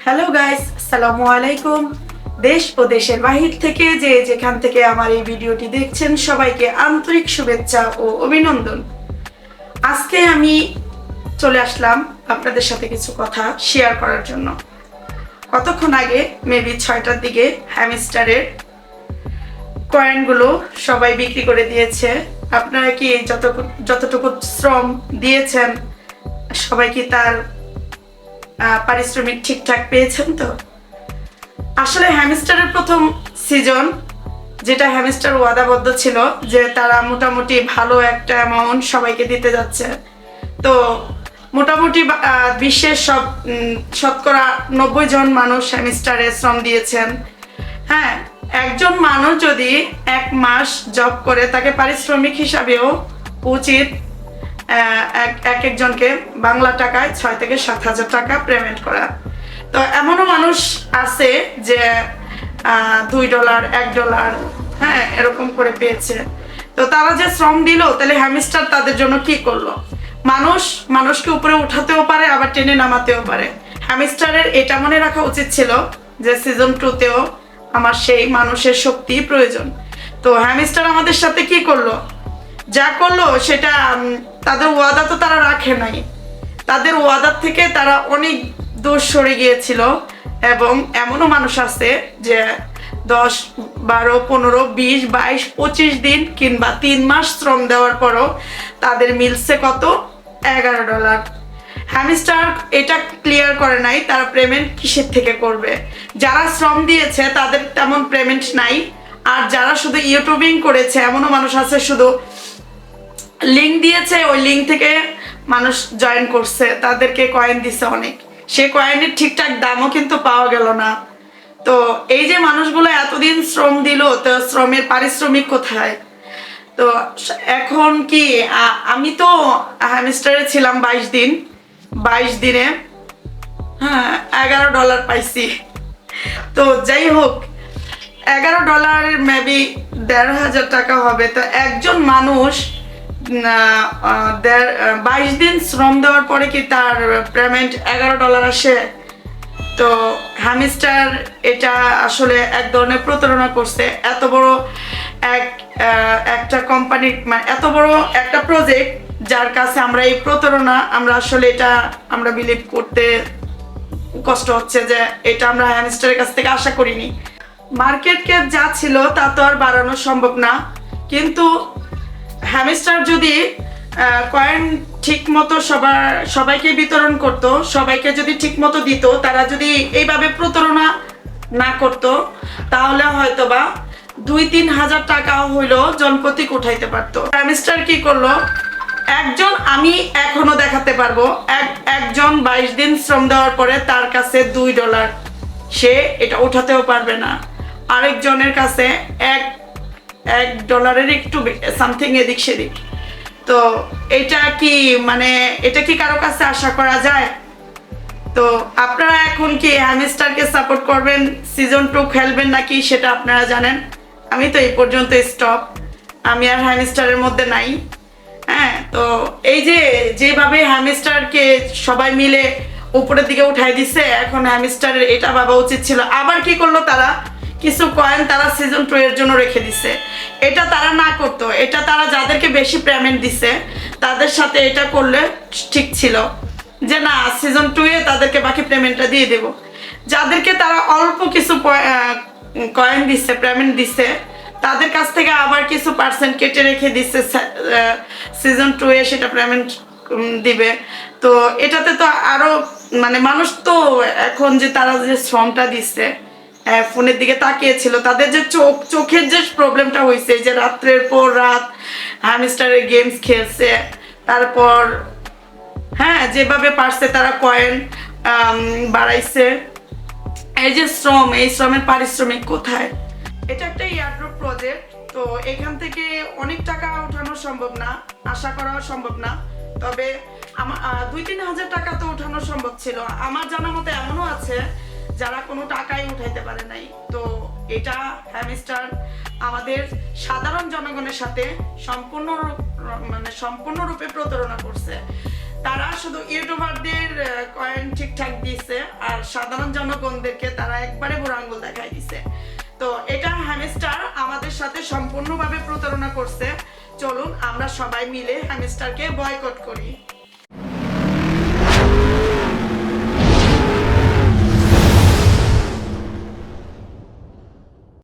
Hello guys, আসসালামু আলাইকুম। দেশ ও দেশের বাহির থেকে যে যেখান থেকে আমার এই ভিডিওটি দেখছেন সবাইকে আন্তরিক শুভেচ্ছা ও অভিনন্দন। আজকে আমি চলে আসলাম আপনাদের সাথে কিছু কথা শেয়ার করার জন্য। কতক্ষণ আগে মেবি 6টার দিকে হ্যামস্টারের কয়েনগুলো সবাই বিক্রি করে দিয়েছে। আপনারা কি যতটুকু শ্রম দিয়েছেন সবাই কি তার পারিশ্রমিক ঠিকঠাক পেয়েছেন? তো আসলে হ্যামস্টারের প্রথম সিজন, যেটা হ্যামস্টার ওয়াদাবদ্ধ ছিল যে তারা মোটামুটি ভালো একটা অ্যামাউন্ট সবাইকে দিতে যাচ্ছে। তো মোটামুটি বিশ্বের শতকরা 90 জন মানুষ হ্যামস্টারে শ্রম দিয়েছেন। হ্যাঁ, একজন মানুষ যদি 1 মাস জব করে তাকে পারিশ্রমিক হিসাবেও উচিত একজনকে বাংলা টাকায় 6 থেকে 7 হাজার টাকা পেমেন্ট করা। তো এমনও মানুষ আছে যে $2 $1 হ্যাঁ এরকম করে পেয়েছে। তো তারা যে শ্রম দিল, তাহলে হ্যামস্টার তাদের জন্য কি করলো? মানুষকে উপরে উঠাতেও পারে, আবার টেনে নামাতেও পারে। হ্যামস্টারের এটা মনে রাখা উচিত ছিল যে সিজন 2তেও আমার সেই মানুষের শক্তি প্রয়োজন। তো হ্যামস্টার আমাদের সাথে কি করলো? যা করলো সেটা তাদের ওয়াদা তো তারা রাখে নাই। তাদের ওয়াদার থেকে তারা অনেক দূর সরে গিয়েছিল। এবং এমনও মানুষ আছে যে 10, 12, 15, 20, 22, 25 দিন কিংবা 3 মাস শ্রম দেওয়ার পরও তাদের মিলছে কত? $11। হ্যামস্টার এটা ক্লিয়ার করে নাই তারা পেমেন্ট কিসের থেকে করবে। যারা শ্রম দিয়েছে তাদের তেমন পেমেন্ট নাই, আর যারা শুধু ইউটিউবিং করেছে এমনও মানুষ আছে শুধু লিঙ্ক দিয়েছে, ওই লিঙ্ক থেকে মানুষ জয়েন করছে, তাদেরকে কয়েন দিছে অনেক। সে কয়েনের ঠিকঠাক দামও কিন্তু পাওয়া গেল না। তো এই যে মানুষগুলো এতদিন শ্রম দিল, তো শ্রমের পারিশ্রমিক কোথায়? তো এখন কি আমি তো হ্যামস্টারে ছিলাম 22 দিন, 22 দিনে হ্যাঁ $11 পাইছি। তো যাই হোক, $11 মেবি 1,500 টাকা হবে। তো একজন মানুষ 22 দিন শ্রম দেওয়ার পরে কি তার পেমেন্ট $11 আসে? তো হ্যামস্টার এটা আসলে এক ধরনের প্রতারণা করছে। এত বড় একটা কোম্পানি, মানে এত বড় একটা প্রজেক্ট, যার কাছে আমরা এই প্রতারণা আসলে এটা আমরা বিলিভ করতে কষ্ট হচ্ছে যে এটা আমরা হ্যামস্টারের কাছ থেকে আশা করিনি। মার্কেট ক্যাপ যা ছিল তা তো আর বাড়ানো সম্ভব না, কিন্তু হ্যামস্টার যদি কয়েন ঠিক মতো সবাইকে বিতরণ করতো, সবাইকে যদি ঠিক মতো দিত, তারা যদি এইভাবে প্রতারণা না করতো, তাহলে হয়তোবা 2-3 হাজার টাকা হইলেও জনপ্রতি উঠাইতে পারতো। হ্যামস্টার কি করলো? আমি এখনো দেখাতে পারবো একজন 22 দিন শ্রম দেওয়ার পরে তার কাছে $2, সে এটা উঠাতেও পারবে না। আরেকজনের কাছে $1 একটু সামথিং এদিক সেদিক। তো এটা কি কারো কাছে আশা করা যায়? তো আপনারা এখন কি হ্যামস্টারকে সাপোর্ট করবেন, সিজন 2 খেলবেন নাকি সেটা আপনারা জানেন। আমি তো এই পর্যন্ত স্টপ, আমি আর হ্যামস্টারের মধ্যে নাই। হ্যাঁ, তো এই যেভাবে হ্যামস্টারকে সবাই মিলে উপরের দিকে উঠাই দিচ্ছে, এখন হ্যামস্টারের এটা ভাবা উচিত ছিল। আবার কি করলো তারা? কিছু কয়েন তারা সিজন 2 এর জন্য রেখে দিছে। এটা তারা না করতো, এটা তারা যাদেরকে বেশি পেমেন্ট দিছে তাদের সাথে এটা করলে ঠিক ছিল যে না, সিজন 2 এ তাদেরকে বাকি পেমেন্টটা দিয়ে দেব। যাদেরকে তারা অল্প কিছু কয়েন দিচ্ছে, পেমেন্ট দিচ্ছে, তাদের কাছ থেকে আবার কিছু পার্সেন্ট কেটে রেখে দিচ্ছে, সিজন 2 এ সেটা পেমেন্ট দিবে। তো এটাতে তো আরো মানুষ তো এখন যে তারা যে শ্রমটা দিচ্ছে, ফোনের দিকে তাকিয়েছিল, তাদের যে চোখের যে প্রবলেমটা হয়েছে, যে রাত্রের পর রাত হ্যামস্টারের গেমস খেলছে, তারপর হ্যাঁ যেভাবে পারছে তারা কয়েন বাড়াইছে, এই যে শ্রম, এই শ্রমের পারিশ্রমিক কোথায়? এটা একটা এয়ারড্রপ প্রজেক্ট, তো এখান থেকে অনেক টাকা উঠানো সম্ভব না, আশা করাও সম্ভব না। তবে 2-3 হাজার টাকা তো উঠানো সম্ভব ছিল। আমার জানা মতে এমনও আছে যারা কোনো টাকাই উঠাইতে পারে নাই। তো এটা হ্যামস্টার আমাদের সাধারণ জনগণের সাথে সম্পূর্ণরূপে প্রতারণা করছে। তারা শুধু ইউটিউবারদের কয়েন ঠিকঠাক দিয়েছে আর সাধারণ জনগণদেরকে তারা একবারে বুড়ো আঙ্গুল দেখাই দিছে। তো এটা হ্যামস্টার আমাদের সাথে সম্পূর্ণভাবে প্রতারণা করছে। চলুন আমরা সবাই মিলে হ্যামস্টারকে বয়কট করি।